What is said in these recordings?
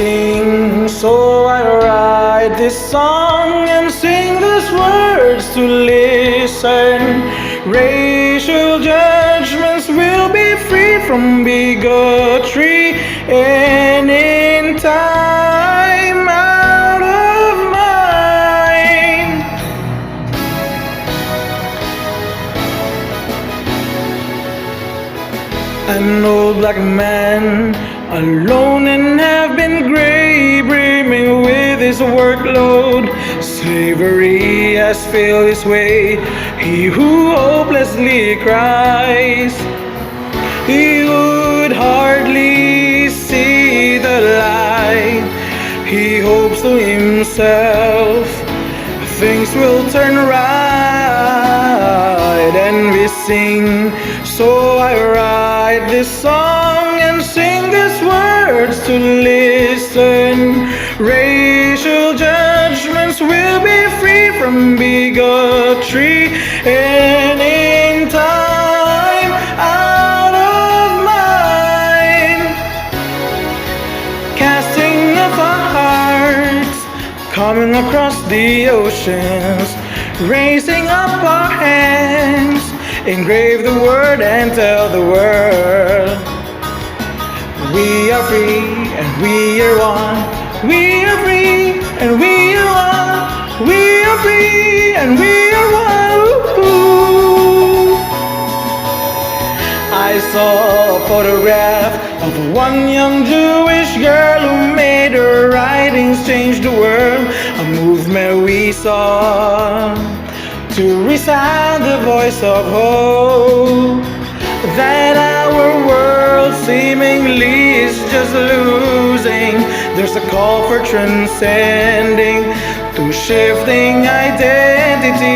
sing, so I write this song and sing these words to listen. Racial judgments will be free from bigotry, and in time out of mind. An old black man, alone and have been gray, brimming with his workload. Slavery has filled his way. He who hopelessly cries, he would hardly see the light. He hopes to himself things will turn right, and we sing, so I write this song and sing these words to listen. Racial judgments will be free from bigotry, and in time out of mind. Casting off our hearts, coming across the oceans, raising up our hands, engrave the word and tell the world, we are free and we are one. We are free and we are one. We are free and we are one. Ooh. I saw a photograph of one young Jewish girl who made her writings change the world. A movement we saw to resound the voice of hope, that our world seemingly is just losing. There's a call for transcending to shifting identities,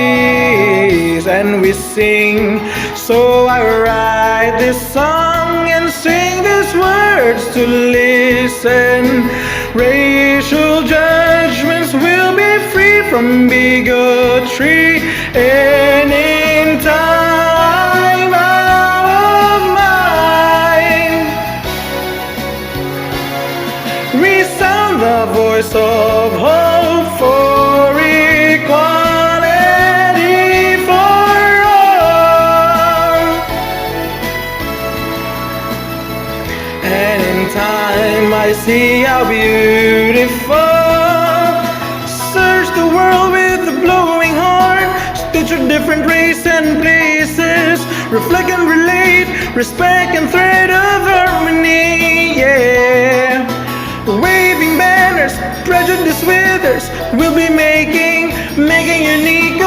and we sing, so I write this song and sing these words to listen. Racial judgments will be free from bigotry, and in time out of mind. Resound the voice of hope for equality for all, and in time I see how beautiful. Search the world with a blowing heart, stitch a different race and places, reflect and relate, respect and thread of harmony, yeah. Waving banners, prejudice withers, we'll be making unique